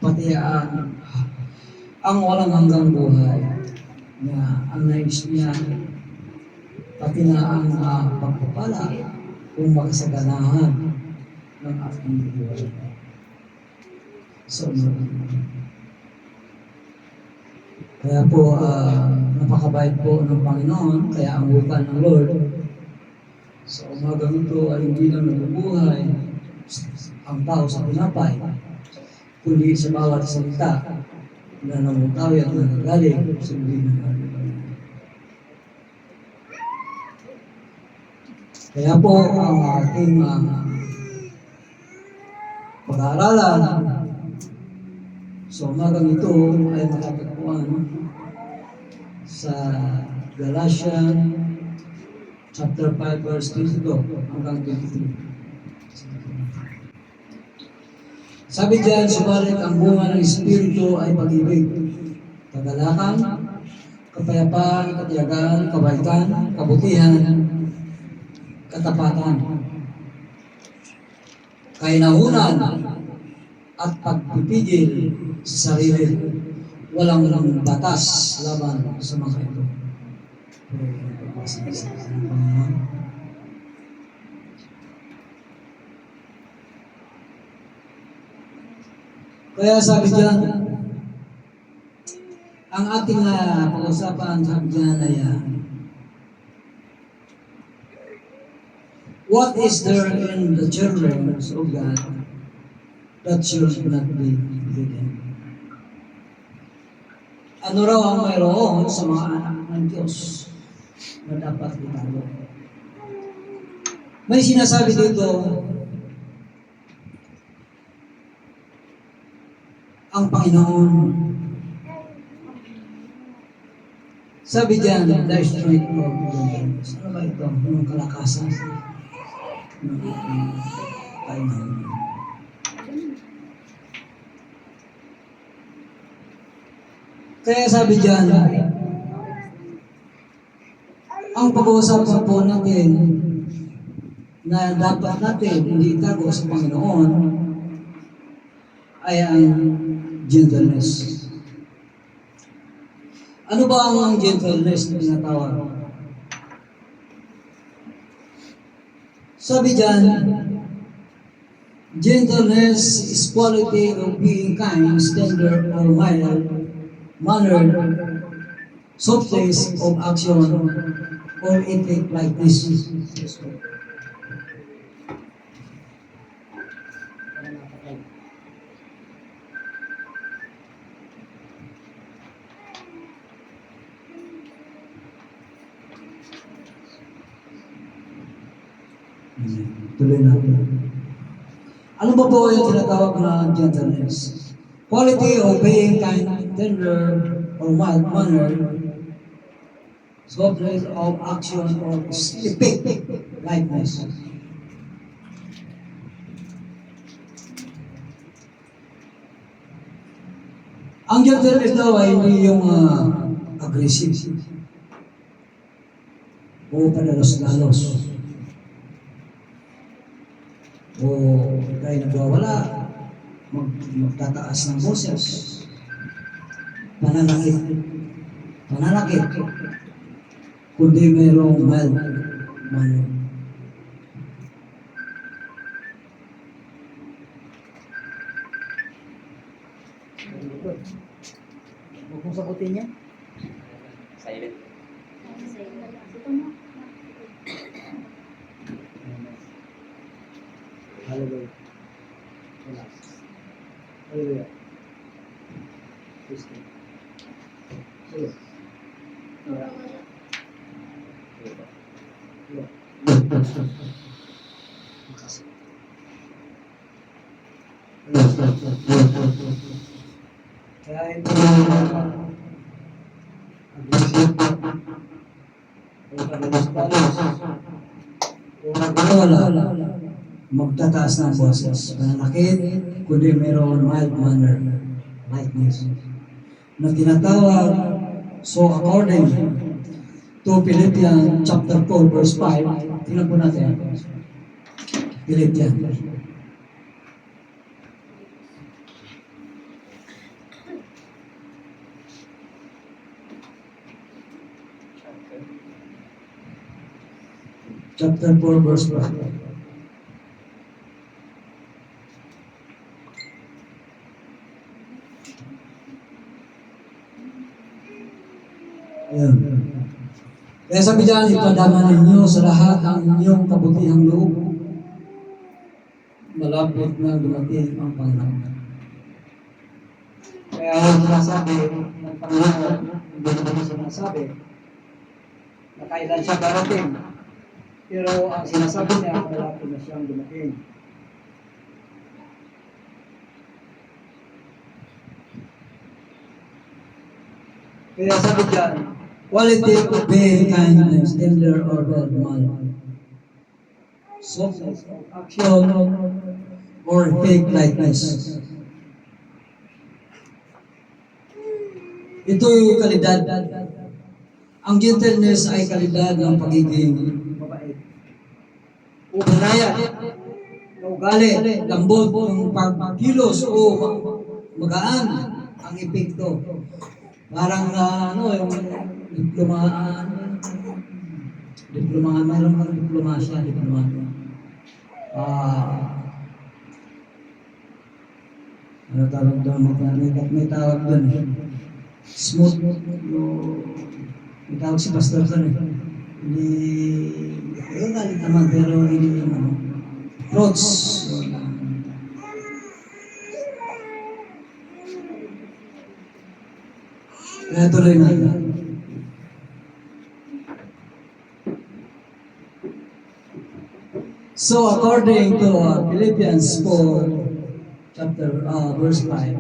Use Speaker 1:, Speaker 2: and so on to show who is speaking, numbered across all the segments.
Speaker 1: pati ang walang hanggang buhay na ang nais niya, pati na ang pagpapala kung makasaganahan ng aking buhay. So, kaya po, napakabait po ng Panginoon, kaya ang wika ng Lord, sa umagang ito ay hindi lang nabubuhay ang tao sa tinapay, kundi sa bawat salita na namutawi at nanagaling sa bibig ng ating Panginoon. Kaya po, ang ating pag-aaralan sa umagang ito ay matatagpuan sa Galatians chapter 5 verse 22 hanggang 23. Sabi diyan, subalit ang bunga ng Espiritu ay pag-ibig, kagalakan, kapayapaan, katiyagaan, kabaitan, kabutihan, katapatan, kainahunan, at pagpipigil sa sarili. Walang batas laban sa mga ito. Kaya sabi diyan, ang ating pag-usapan sabi diyan ay what is there in the children of God that should not be hidden? Ano raw ang mayroon sa mga anak ng Diyos na dapat itago? May sinasabi dito, ang Panginoon. Sabi diyan, the strength of the Lord. Ano ba ito? Yung kalakasan ng ating Panginoon. Kaya sabi diyan, ang pag-uusapan po natin na dapat natin hindi itago sa Panginoon ay ang gentleness. Ano ba ang gentleness na tinatawag? Sabi diyan, gentleness is quality of being kind, tender, or mild, mannered, softness of action, or ethic likeness. Tuloy natin. Ano ba po yung tinatawag na gentleness? Quality of being kind, tender, or mild mannered, softness of action, or ethic likeness. Ang gentleness daw ay hindi yung aggressive o padalos-dalos. O tayo nagwawala, magtataas ng boses, pananakit, kundi mayroong mild manner.
Speaker 2: Huwag mong sagutin niya.
Speaker 3: Silent.
Speaker 1: Hallelujah. Relax. Hallelujah. Kristo. Sige. Kaya ito aggressive o padalos-dalos o wala magtataas ng boses, pananakit, kundi mayroon mild manner, lightness, na tinatawag, so according to Philippians chapter 4 verse 5, tingnan po natin. Philippians. chapter 4, verse 1. Ayan. Kaya sabi dyan, ipadama ninyo sa lahat ang inyong kabutihang loob. Malapit na dumating ang Panginoon.
Speaker 2: Kaya ang sinasabi ng Panginoon, hindi naman sinasabi na kailan siya darating. Pero ang sinasabi niya, malapit na siyang dumating. Kaya sabi dyan,
Speaker 1: Quality of being kindness, tender or bad manner. Softness of action or fake lightness. Ito'y kalidad. Ang gentleness ay kalidad ng pagiging
Speaker 2: mabait.
Speaker 1: ubanaya, ugali, lambot ng pagkilos o magaan ang epekto. Parang yung diplomahan, mayroon kang diplomasya. Ano tawag doon? May tawag doon eh. Smooth. May tawag si Pastor doon eh. Hindi, galit naman pero hindi approach. Kaya tuloy natin. So according to Philippians 4, verse 5.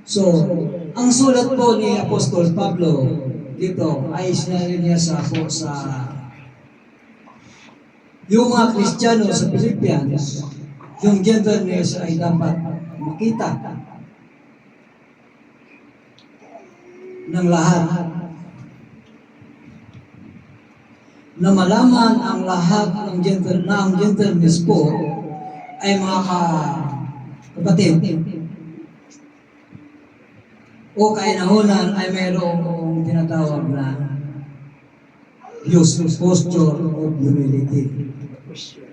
Speaker 1: So, ang sulat po ni Apostol Pablo dito ay sinabi niya sa yung mga Kristiyano sa Philippians, yung gentleness ay dapat makita ng lahat. Na malaman ang lahat ng gentleness po ay mga kapatid o kainahunan ay mayroong tinatawag na posture of humility.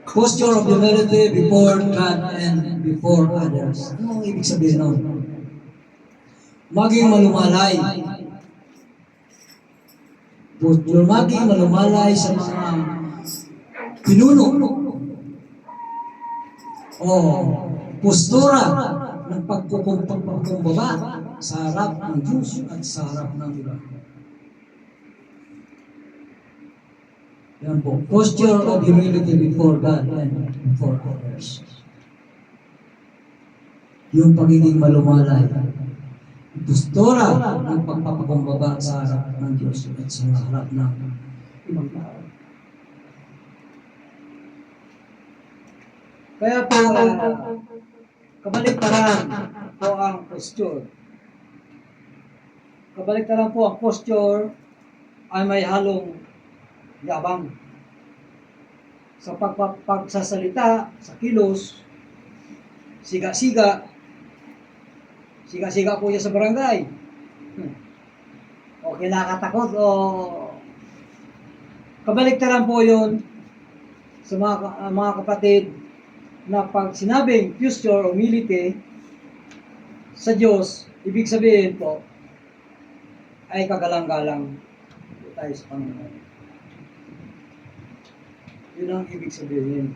Speaker 1: Posture of humility before God and before others. Ano ang ibig sabihin nun? Maging malumalay. Posture, maging malumalay sa mga pinuno. O postura ng pagkukumbaba sa harap ng Diyos at sa harap ng iba. Yan po. Posture of humility before God and before others. Yung pagiging malumalay. Postura ng pagpapakumbaba sa harap ng Diyos at sa harap ng ibang tao.
Speaker 2: Kaya po, kabaliktaran po ang posture. Kabaliktaran po ang posture ay may halong yabang. Sa pagsasalita, sa kilos, siga-siga po siya sa barangay. O kinakatakot o kabaliktaran po yun sa mga kapatid na pag sinabing posture o humility sa Diyos, ibig sabihin po ay kagalang-galang tayo sa Panginoon. Yun ang ibig sabihin.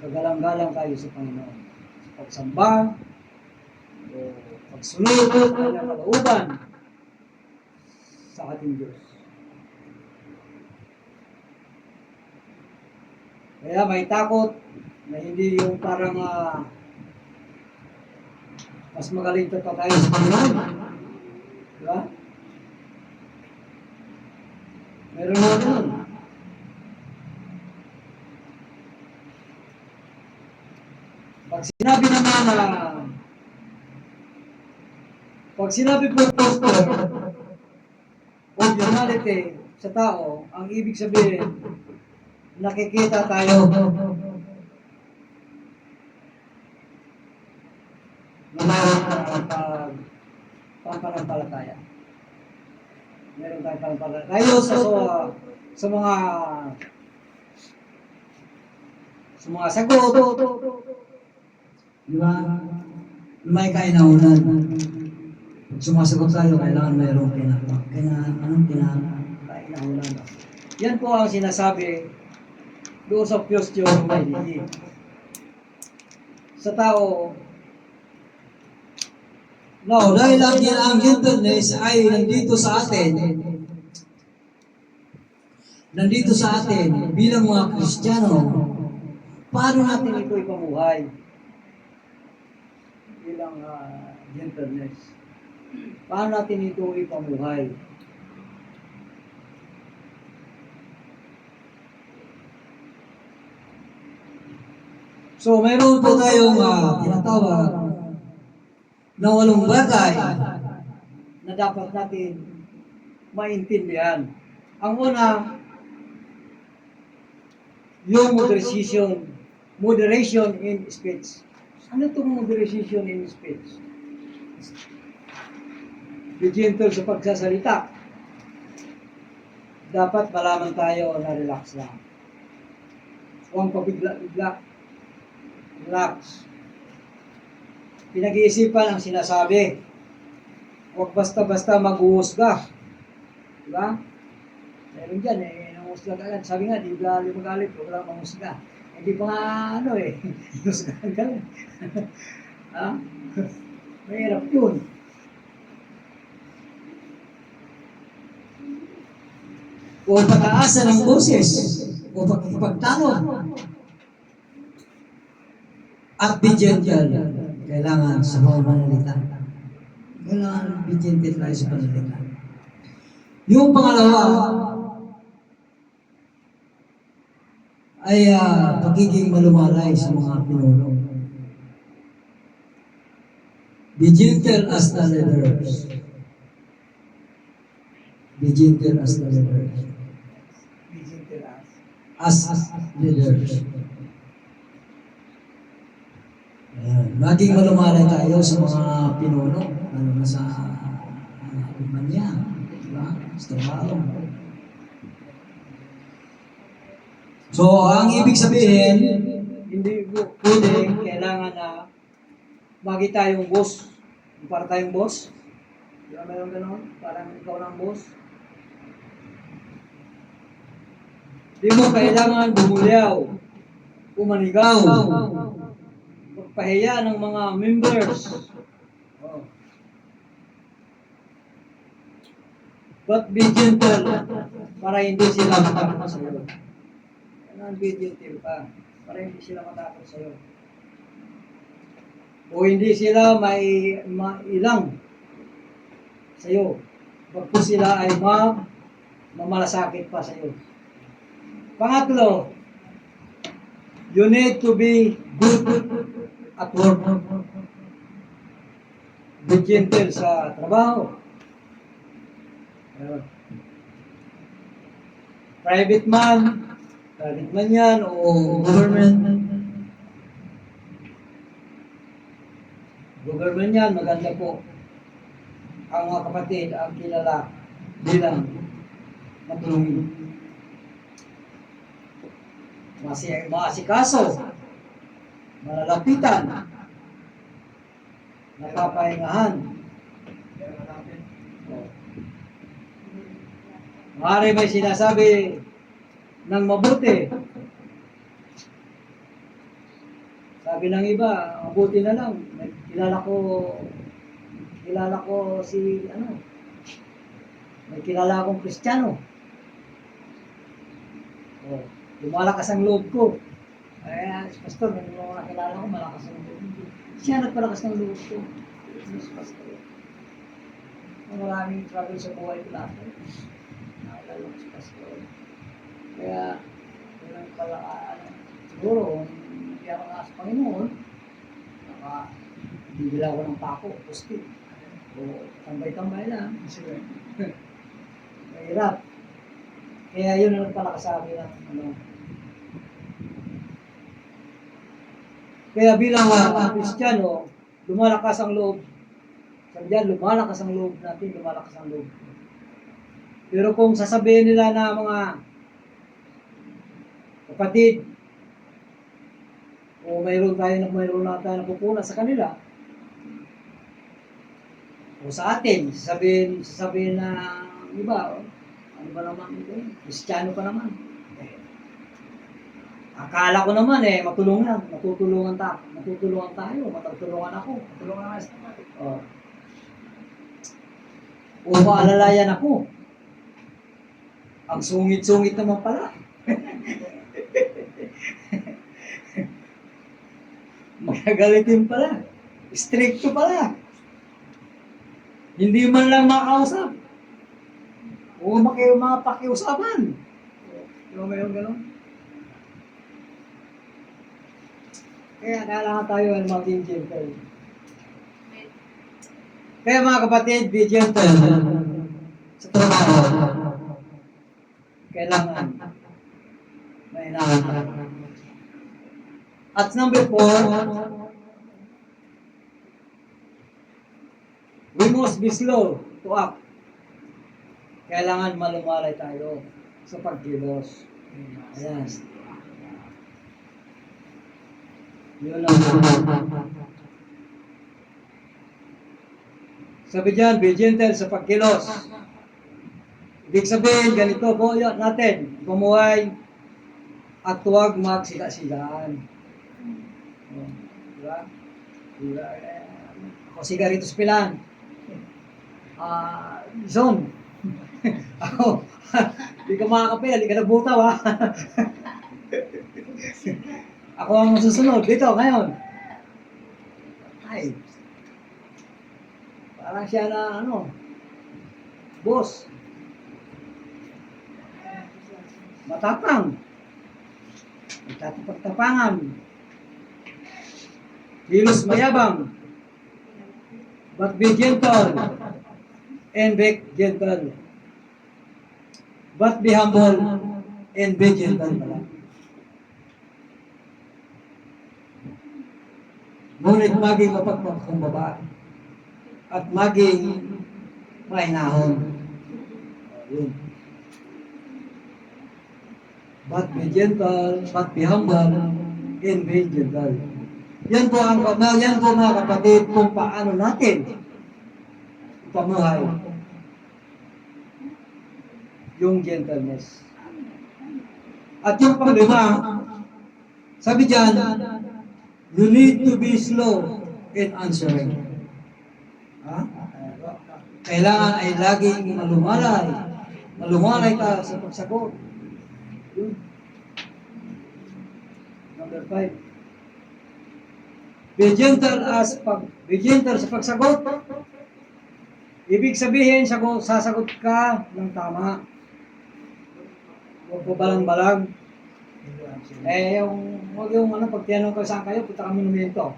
Speaker 2: Kagalang-galang tayo sa Panginoon. Sa pagsamba, o pagsunod ng kanyang kalooban sa ating Diyos. Kaya may takot na hindi yung parang mas magaling pa tayo sa Panginoon. Diba? Meron na ganun. Pag sinabi naman pag sinabi po posture o humility sa tao, ang ibig sabihin, nakikita tayo na mayroon tayong pananampalataya. Meron tayong pananampalataya. Tayo sa mga sumasagot,
Speaker 1: Di ba? May kainaunan. Pag sumasagot tayo, kailangan mayroong
Speaker 2: kainaunan. Yan po ang sinasabi doon sa posture of humility. Sa tao,
Speaker 1: No, dahil ang gentleness ay nandito sa atin bilang mga Kristiyano,
Speaker 2: paano natin ito ipamuhay bilang gentleness? Paano natin ito ipamuhay?
Speaker 1: So, mayroon po tayong tinatawag na 8 bagay
Speaker 2: na dapat natin maintindihan. Ang una, yung moderation in speech. Ano itong moderation in speech? Be gentle sa pagsasalita. Dapat malaman tayo na relax lang. Huwag pabigla-bigla. Relax. Pinag-iisipan ang sinasabi. Huwag basta-basta mag-uusga. Diba? Meron dyan nanguhusga ka lang. Sabi nga, di gali magalit, huwag lang manghusga. Hindi pa nga husga ka lang. Ha? Mahirap yun.
Speaker 1: o pag-aasa ng boses o pagtanong. At be gentle. Kailangan sa mga manalita. Kailangan be gentle tayo sa panalita. Yung pangalawa ay pagiging malumalay sa mga pinuno. Be gentle as the leaders. Be gentle as the leaders.
Speaker 2: Be gentle
Speaker 1: As leaders. Ayan. Maging malumalay tayo sa mga pinuno, lalo na sa Romania, diba? Sa trabaho. So, ang ibig sabihin,
Speaker 2: hindi pwede, kailangan na magi tayong boss. Para tayong boss. Di ba mayroon gano'n? Parang ikaw ng boss. Di mo kailangan bumulyaw, umanigaw, magpahiya ng mga members. Oh. But be gentle para hindi sila matakot sa iyo. Kailangan be gentle pa para hindi sila matakot sa iyo. O hindi sila mailang sa iyo. Pagpo sila ay mamalasakit pa sa iyo. Pangatlo, you need to be good at work. Be gentle sa trabaho. Private man yan o government. Government yan, maganda po. Ang mga kapatid ang kilala bilang matulungin. Maasikaso, malalapitan, napapahingahan. Maaari may sinasabi ng mabuti. Sabi ng iba, mabuti na lang. Kilala ko si may kilala akong Kristiyano. Oh, lumalakas ang loob ko. Ay, pastor, may mga nakilala ko, malakas ang loob ko. Siya nagpalakas ng loob ko. Yes, pastor. Maraming trouble sa buhay ko lahat. Nakilala ko si pastor. Kaya, yun pala, siguro, hindi ako nga sa Panginoon, bibila ko ng pako, pusti. O tambay-tambay lang. Mahirap. Kaya yun ang nagpalakas sa akin ng Kaya bilang Kristiyano, lumalakas ang loob. Sabi diyan, lumalakas ang loob natin, lumalakas ang loob. Pero kung sasabihin nila na mga kapatid, O mayroon na tayo napupuna sa kanila. O sa atin, sasabihin na, iba, ano ba naman ito? Kristiyano pa naman. Akala ko naman matutulungan tayo, matutulungan ako, matutulungan ako. O maalalayan ako. Ang sungit-sungit naman pala. Magagalitin pala. Stricto pala. Hindi man lang makausap. O mga pakiusapan. Yung gano'n. Kaya kailangan tayo maging gentle. Kaya mga kapatid, be gentle sa trabaho. Kailangan mainahan tayo. At number 4, we must be slow to act. Kailangan malumalay tayo sa pagkilos. Ayan. Yun lang. Sabi dyan, be gentle sa pagkilos. Ibig sabihin, ganito po yun natin. Pumuhay at huwag magsiga-sigaan. Diba? Ako sigaritos pilan. Zone. Ako, hindi ka makakapil, hindi ka nagbutaw ha. Ako ang masusunod dito ngayon. Ay. Parang siya na boss. Matapang. Magtatapag-tapangan. Kilos mayabang. But be gentle. And be gentle. But be humble. And be gentle. Ngunit maging mapagpakumbaba. At maging mahinahon. Yun. But be gentle, but be humble, and be gentle. Yan po mga kapatid kung paano natin pamuhay yung gentleness. At yung panglima, sabi dyan, you need to be slow in answering. Kailangan ay laging malumalay ka sa pagsagot. Number 5. Be gentle sa pagsagot. Ibig sabihin, sasagot ka ng tama. Huwag po balang-balang. Huwag yung pag tinanong ko saan kayo, punta kami monumento.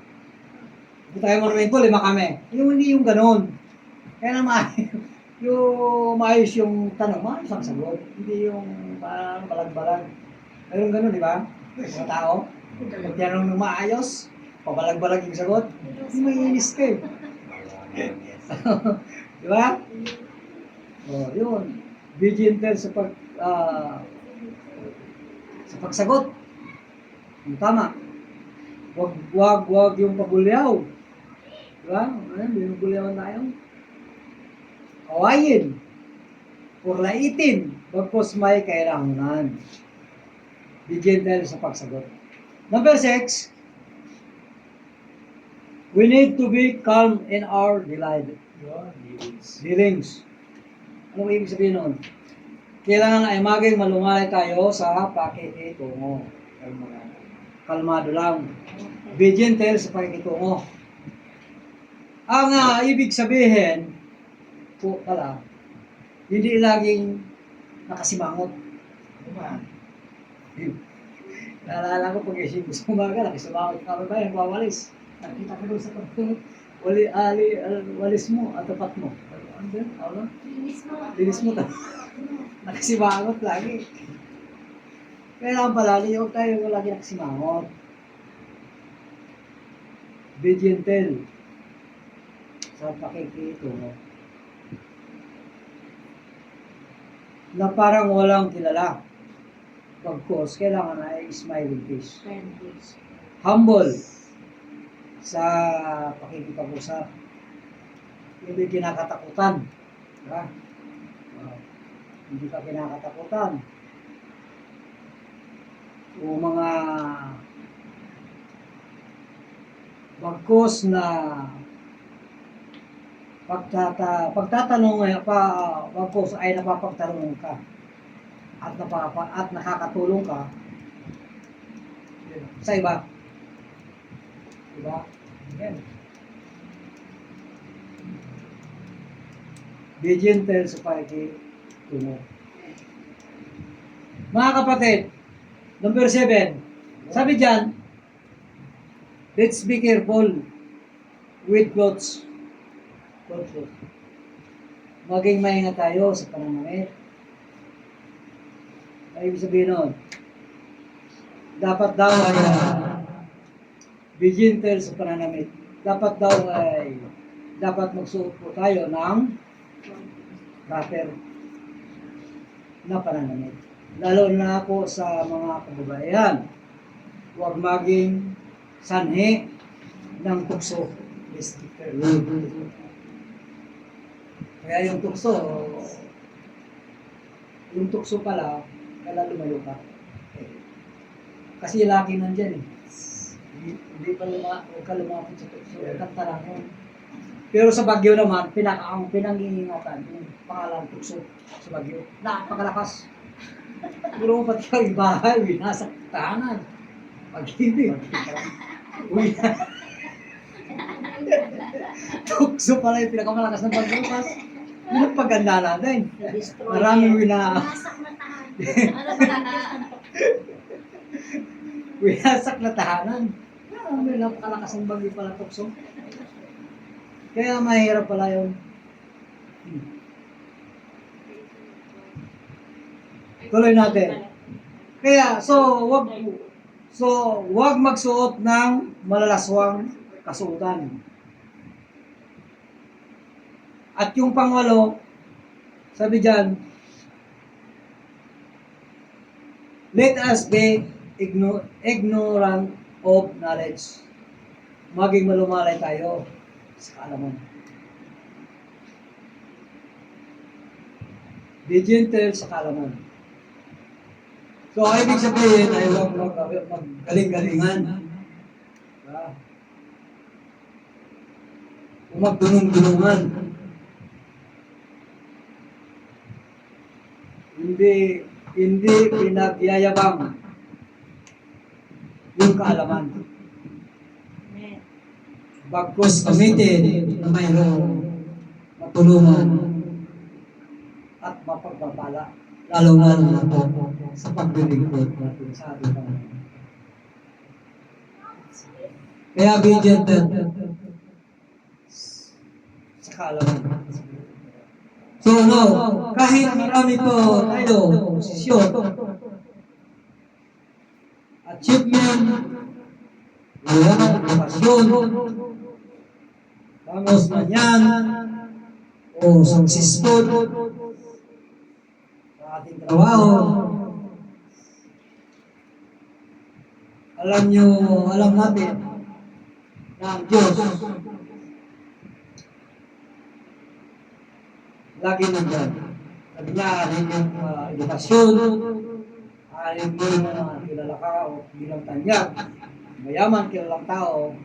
Speaker 2: Punta kayo monumento, 5 kami. Hindi yung ganun. Kaya naman, yung maayos yung tanong, maayos ang sagot. Hindi yung balag-balag. Mayroon ganun, di ba? Mga tao. Pag tinanong ng maayos, pabalag-balag yung sagot, hindi maiinis ka eh. Di ba? Yun. Be gentle sa pagsagot. Yung tama. Wag yung pabulyaw. Di ba? Binubulyawan tayo. Kawayin. Purlaitin. Bagpos may kailangan. Be gentle sa pagsagot. Number 6, we need to be calm in our dealings. Ano ba ibig sabihin nun? Kailangan ay maging malungalay tayo sa pakikitungo. Kalmado lang. Be gentle sa pakikitungo. Ang ibig sabihin po pala, hindi laging nakasimangot. Naalala ko pag-isip ko sa umaga, nakisimangot ka ba yan, pawalis. Nakita ko doon sa pagtunod. Walis mo at tapat mo. Ano? Linis mo. Nakasimangot lagi. Kaya pala, huwag tayo lagi nakasimangot. Be gentle sa pakikitungo. Na parang walang kilala. Pagkos, kailangan ay smiling face. humble sa pakikipag-usap. Hindi kinakatakutan. Diba? Hindi ka kinakatakutan. O mga bagkos na pagtatanong bagkos ay napapagtanong ka at nakakatulong ka sa iba. Diba? Ayan. Be gentle sa pakikitungo. Mga kapatid, number 7, sabi dyan, let's be careful with clothes. Maging maingat tayo sa pananamit. Ay, ibig sabihin nun, dapat daw ay be gentle sa pananamit. Dapat magsuot po tayo ng proper na pananamit. Lalo na po sa mga kababayan. Huwag maging sanhi ng tukso. Kaya yung tukso pala, kaya lumayo ka. Kasi laki nandyan eh. Hindi pa huwag ka lumapit sa tukso. Kantaran mo. Pero sa Bagyo naman, ang pinangingingatan, yung pangalan tukso sa Bagyo, napakalakas. Pero pati ang bahay, nasa tahanan. Pag hindi, tukso pala yung pinakamalakas ng Bagyo. Yun ang paganda natin. Maraming winasak na tahanan. May napakalakas ng Bagyo pala tukso. Kaya mahirap pala yun. Tuloy natin. Kaya, wag magsuot ng malalaswang kasuotan. At yung pangwalo, sabi dyan, let us be ignorant of knowledge. Maging malumalay tayo sa kaalaman. Be gentle sa kaalaman. So, ibig sabihin ay huwag magaling-galingan. Huwag magdunong-dunungan. Hindi pinagyayabang yung kaalaman. Bagkus
Speaker 1: Committed na mayroong matulungan
Speaker 2: at mapagpapala
Speaker 1: lalo-lalo na po sa paglilingkod
Speaker 2: natin sa ating Panginoon.
Speaker 1: Kaya be gentle
Speaker 2: Sa kaalaman.
Speaker 1: So kahit marami po tayo posisyon, achievement, edukasyon, vamos man yan, o successful
Speaker 2: Sa ating
Speaker 1: trabaho, alam natin na ang Diyos lagi nandyan. Sabi niya, alin yung edukasyon, alin mo yung kilala ka o bilang tanyag, mayaman kilalang tao,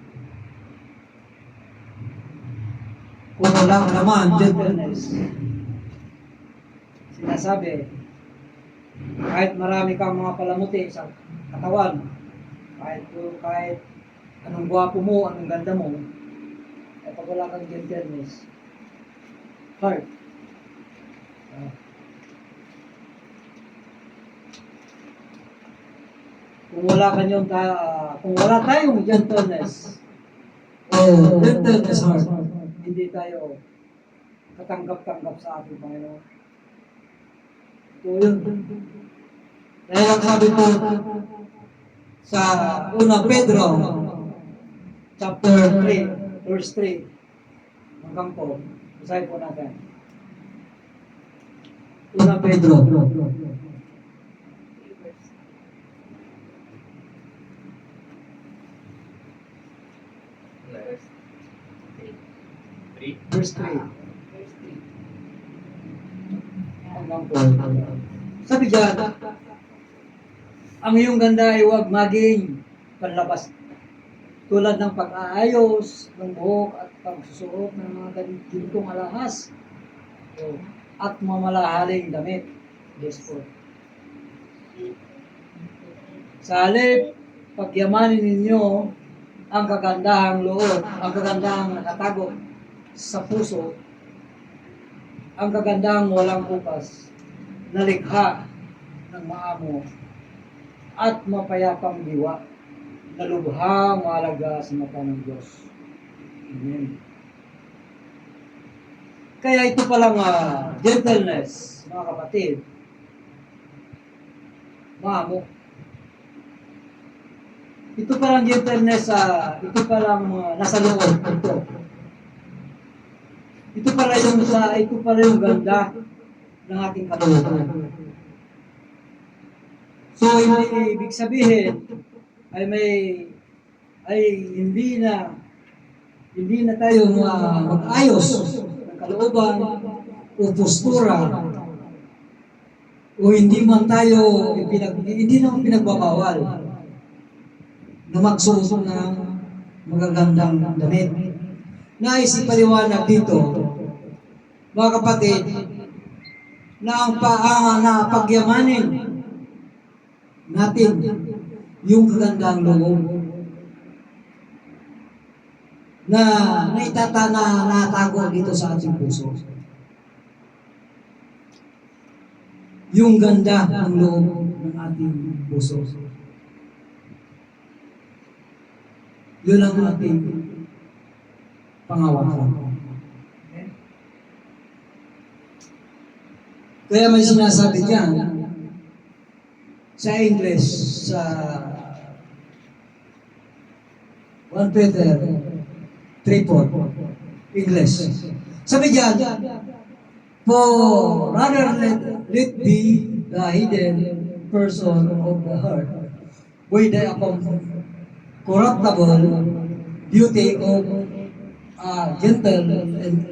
Speaker 1: kung walang naman, gentleness. Sinasabi, kahit marami kang mga palamuti sa katawan, kahit anong gwapo mo, anong ganda mo, ay pag wala kang gentleness, heart. Kung wala tayong gentleness, gentleness heart, hindi tayo katanggap-tanggap sa ating Panginoon. Ito yun. Dahil ang sabi po sa una Pedro, chapter 3, verse 3, hanggang po, basahin po natin. Una Pedro.
Speaker 2: verse 3. Hanggang 4. Sabi dyan, ang iyong ganda ay huwag maging panlabas. Tulad ng pag-aayos ng buhok at pagsusuot ng mga gintong alahas at mamalahaling damit. Verse 4. Sa halip, pagyamanin ninyo ang kagandahang loob, ang kagandahang nakatago sa puso, ang kagandahang walang bukas, na likha ng maamo at mapayapang diwa, na lubhang mahalaga sa mata ng Diyos. Amen. Kaya ito palang gentleness, mga kapatid, maamo. Ito palang gentleness, ito palang nasa loob ito. Ito pala yung ganda ng ating kalooban. So, hindi ibig sabihin ay hindi na tayo mag-ayos ng kalooban o postura o hindi naman pinagbabawal na magsuot ng magagandang damit. Nais ipaliwanag dito, mga kapatid, na na pagyamanin natin yung kagandang loob na natago dito sa ating puso. Yung ganda ng loob ng ating puso. Yun ang ating pangawakan. Kaya may sinasabi diyan sa English, sa 1 Peter 3:4, English. Sabi diyan, for rather let be the hidden person of the heart with the corruptible beauty of gentle and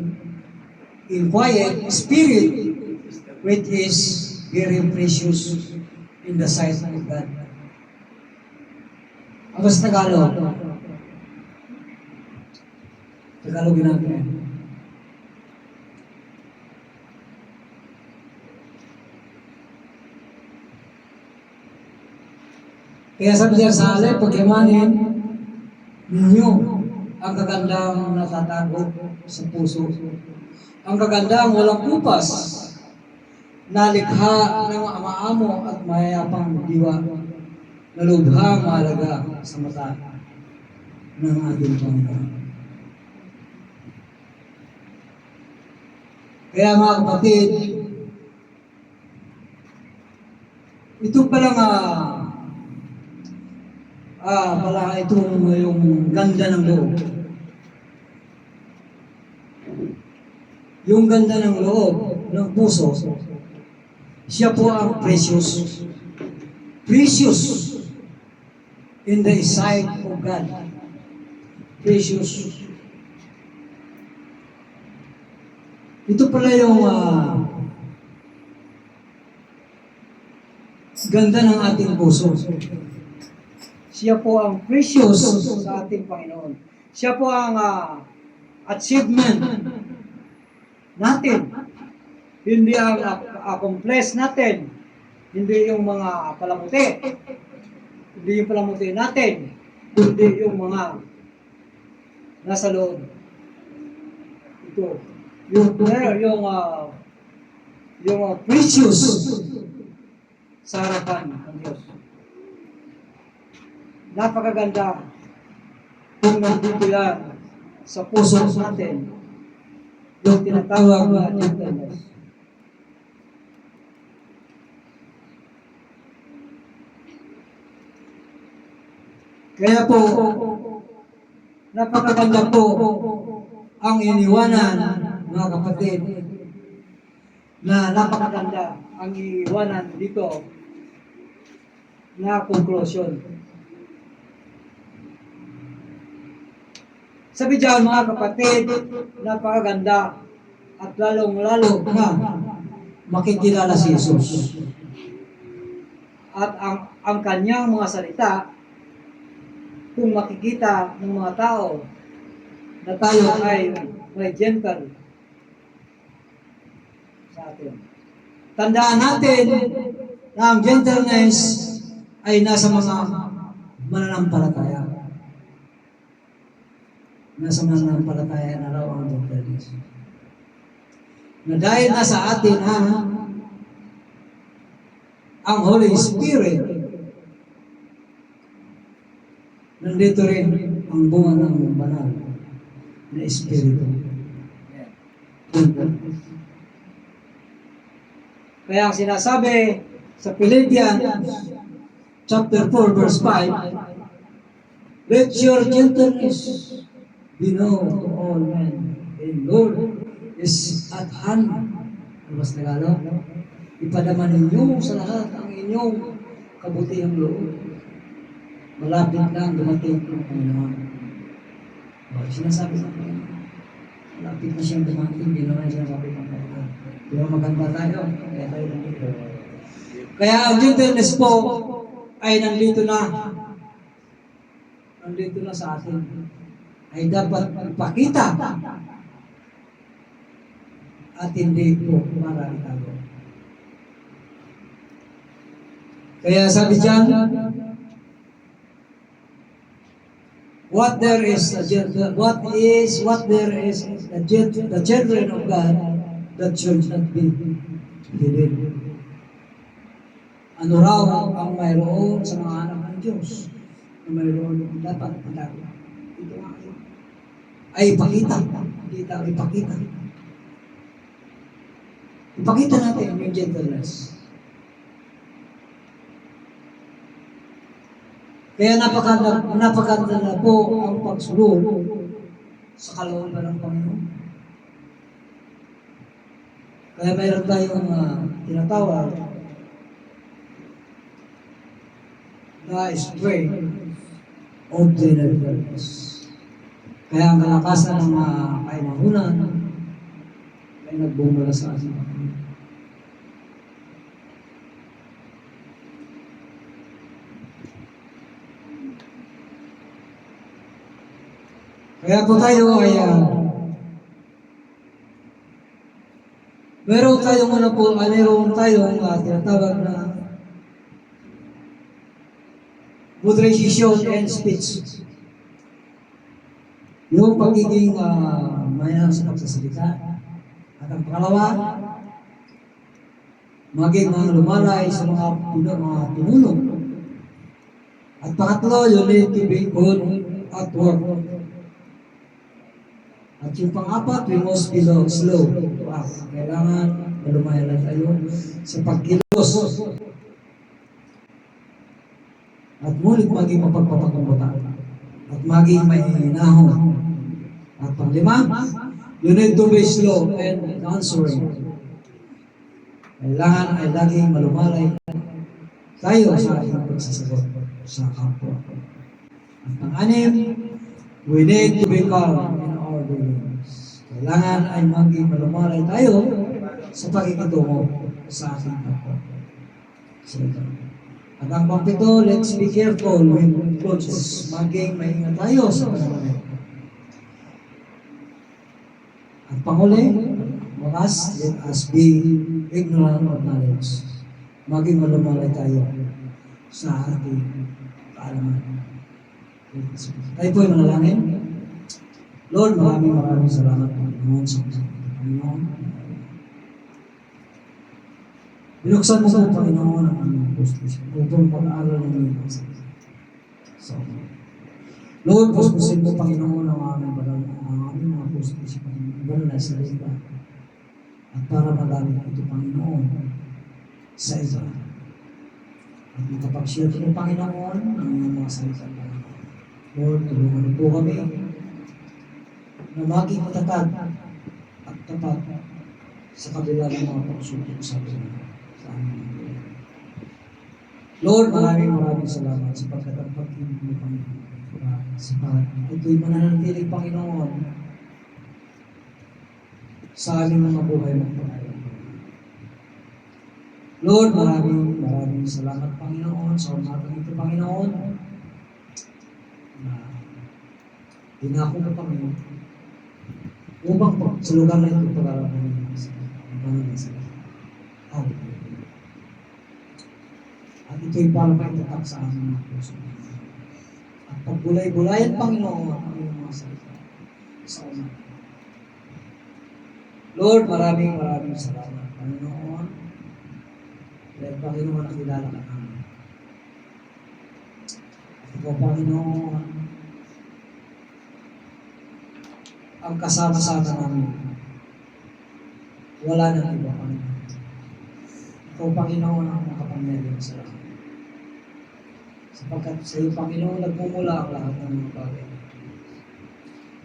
Speaker 2: in quiet spirit, which is very precious in the sight of God. Ano sa Tagalog? Tagalogin natin. Kaya sabi niya sa halip, pagyamanin ninyo ang kagandang natatago sa puso. Ang kagandang walang kupas, nalikha ng amaamo at mayayapang diwa, na lubhang mahalaga sa mata ng ating Panginoon. Kaya mga kapatid, ito palang itong yung ganda ng loob. Yung ganda ng loob ng puso, siya po ang precious. Precious in the sight of God. Precious. Ito pala yung ganda ng ating puso. Siya po ang precious sa ating Panginoon. Siya po ang achievement natin. Hindi ang accomplish natin. Hindi yung mga palamuti. Hindi yung palamuti natin. Hindi yung mga nasa loob. Ito. Yung precious sa harapan ng Diyos. Napakaganda kung nandito yan sa puso natin yung tinatawag na gentleness. Kaya po, napakaganda po ang iniwanan, mga kapatid, na napakaganda ang iniwanan dito na conclusion. Sabi dyan, mga kapatid, napakaganda at lalong-lalo na
Speaker 1: makikilala si Jesus.
Speaker 2: at ang kanyang mga salita, kung makikita ng mga tao na tayo ay may gentle sa atin.
Speaker 1: Tandaan natin na ang gentleness ay nasa mga mananampalataya. Nasa mananampalataya na raw ang gentleness. Na dahil nasa atin ang Holy Spirit, nandito rin ang bunga ng banal na Espiritu.
Speaker 2: Kaya ang sinasabi
Speaker 1: Sa Philippians chapter 4 verse 5, let your gentleness be known to all men. The Lord is at hand. Ano ba sa Tagalog? Ipadama ninyo sa lahat ang inyong kabutihang loob. Malapit na ang dumating ang Panginoon. Sinasabi sa Panginoon. Malapit na siyang dumating, hindi naman sinasabi ng Panginoon. Pero maganda tayo, kaya tayo nandito. Kaya ang gentleness po ay nandito na. Nandito na sa atin. Ay dapat ipakita at hindi po para itago. Kaya sabi dyan, what there is the children of God that should not be hidden. Ano raw ang mayroon sa mga anak ng Diyos na mayroon dapat itago. Ito nga ay ipakita. Ipakita. Ipakita natin yung gentleness. Kaya napakaganda na po ang pagsunod sa kalooban ng Panginoon. Kaya mayroon tayong tinatawag na strength of deliverance. Kaya ang kalakasan ng kainahunan ay nagbumula sa ating Panginoon. Kaya po tayo ay meron tayong tinatawag na moderation and speech. Yung pagiging maya sa pagsasalita. At ang pangalawa, maging mga lumalay sa mga pinuno. At pangatlo, you need to be good at work. At yung pang-apat, we must be slow to act. Kailangan malumaya lang tayo sa pagkilos. At ngunit maging mapagpapakumbata. At maging may hinahon. At panglima, you need to be slow and answering. Kailangan ay laging malumalay tayo sa ating pagsasagot sa kapwa. At pang-anim, we need to be calm in our dealings. Kailangan ay maging malumalay tayo sa pakikitungo sa ating kapwa. At ang pang-pito, let's be careful with approaches. Maging maingat tayo sa pananamit. At panghuli, wakas, let us be ignorant of knowledge. Maging malumalay tayo sa ating kaalaman. Tayo po ay manalangin. Lord, maraming salamat Panginoon sa Panginoon. Binuksan mo po, Panginoon, ang aming pustis upang pag-aaral ng iyong pagsalita. So, Lord, puspusin mo, Panginoon, ang aming mga pustis, Panginoon, na salita. At para magamit ito, Panginoon, sa iba. At makapag-share mo, Panginoon, ang iyong mga salita, Panginoon. Lord, tulungan po kami na maging matatag at tapat sa kabila ng mga pagsubok sa amin. Lord, maraming salamat sa pagkatapag mo, Panginoon. Sapat. Ito'y mananatiling Panginoon sa aming mga buhay ng Panginoon. Lord, maraming salamat Panginoon sa umagang ito Panginoon na dinako mo kami upang sa lugar na ito pag-aralan ng mga Hallelujah. At ito'y para maitatak sa aming mga puso. At pagbulay-bulayan Panginoon ang iyong mga salita sa umaga. Lord, maraming salamat Panginoon. Dahil Panginoon, nakilala ka namin. At ikaw Panginoon, ang kasama-sama namin. Wala nang iba Panginoon. Ikaw Panginoon ang makapangyarihan sa lahat. Sapagkat sa iyo Panginoon, nagmumula ang lahat ng mga bagay.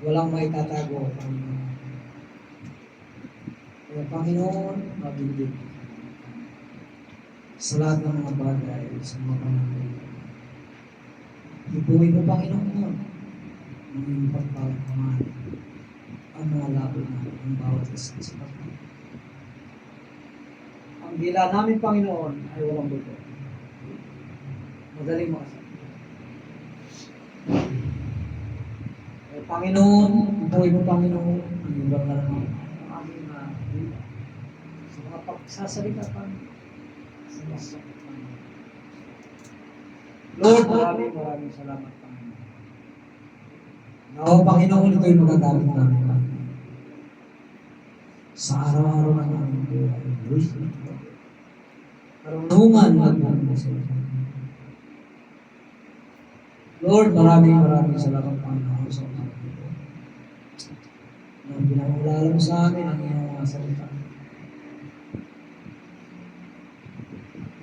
Speaker 1: Walang may tatago Panginoon. Kaya Panginoon, mabigyan sa lahat ng mga bagay, sa mga panahon. Ibuhay mo Panginoon ang iyong pagpapamahal ang mga laban natin, ang bawat isa sa pagpapamahal.
Speaker 2: Ang dila namin, Panginoon, ay walang buto. Madaling makasama.
Speaker 1: Panginoon, ibuhay mo Panginoon ang iyong banal na ang aming dila.
Speaker 2: Sa mga pagsasalita, Panginoon. Sa mga sakit, Panginoon. Lord, maraming salamat, Panginoon.
Speaker 1: Nawa Panginoon, ito'y magagamit namin Panginoon. Sa araw-araw ng aming buhay. Karunungan magmumula sa iyo. Lord, maraming salamat Panginoon sa umaga ito. Na pinangulala mo sa amin ang iyong mga salita.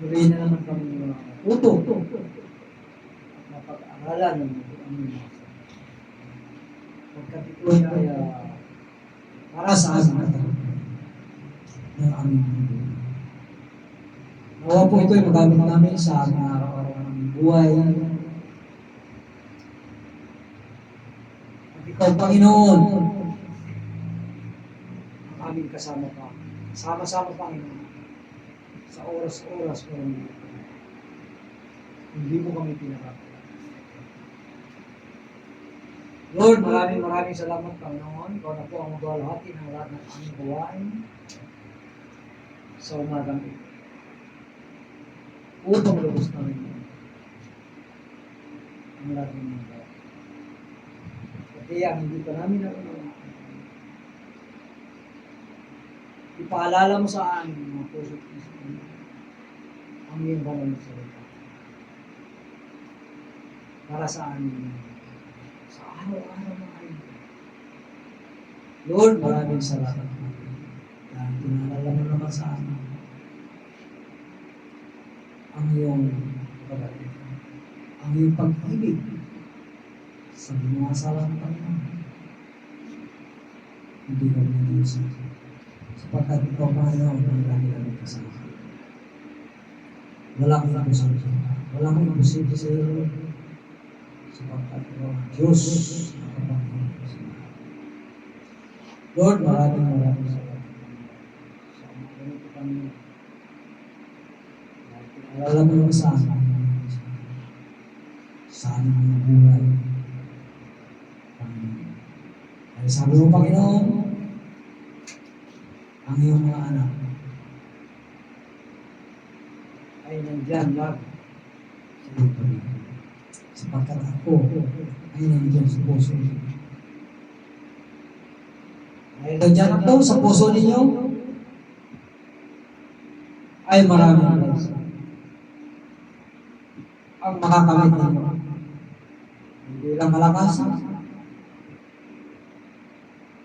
Speaker 2: Muli na naman kami mga puto. At mapag-aralan ng aming mga salita. Pagkat ito ay
Speaker 1: Para sa amin ng aming mundo. Nawa po ito'y magamit namin sa aming araw-araw ng buhay. At ikaw, Panginoon,
Speaker 2: ang aming kasama pa. Sama-sama, Panginoon. Sa oras-oras ko hindi mo kami pinakapit. Lord, maraming salamat, Panginoon. Ikaw na po ang magwalhati ng lahat ng aming gawain sa umagang ito. Upang lubos namin ang lahat ng mga gawain. Pati ang hindi pa namin nakunan. Ipaalala mo sa amin mga puso at puso ang iyong banal na salita. Para sa amin sa araw-araw na kayo.
Speaker 1: Lord, maraming salamat. Dahil pinaalala mo naman sa amin ang iyong pagkakas, ang iyong pag-ibig sa mga asawa ng Panginoon. Hindi kami nag-iisa. Sapagkat ikaw, Panginoon, ang lagi namin kasama. Walang imposible. Walang imposible sa iyo, Lord. Sapagkat ikaw ang Diyos na kapanginoon. Lord, maraming salamat.
Speaker 2: Sa mga ganito kami.
Speaker 1: Alam mo naman sa amin. Sa aming mga buhay. Panginoon. Dahil sabi mo, Panginoon, ang iyong mga anak
Speaker 2: Ay nandyan lagi.
Speaker 1: sa iyo pa rin. Sapagkat ako ay nandiyan sa puso ninyo. Dahil nandiyan ako sa puso ninyo, ay maraming blessing ang makakamit ninyo. Hindi lang kalakasan,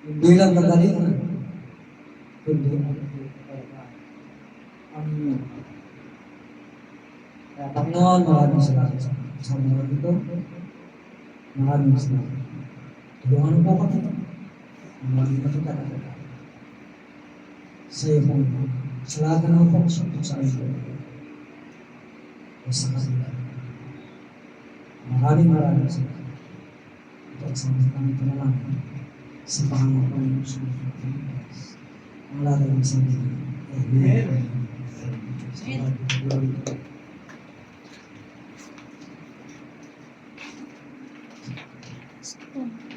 Speaker 1: hindi lang kagalingan, kundi ang inyo. Kaya Panginoon, maraming salamat sa mga ito. Maraming salamat. Tulungan mo po kami. Maging matutunan. Sa iyo, Panginoon. Sa lahat ng mga pagsutok sa iyo. O sa kanila. Maraming salamat. pagsama kami panalangin sa pangalan ng Diyos. Ang lahat ay magsabi na. Amen. Amen.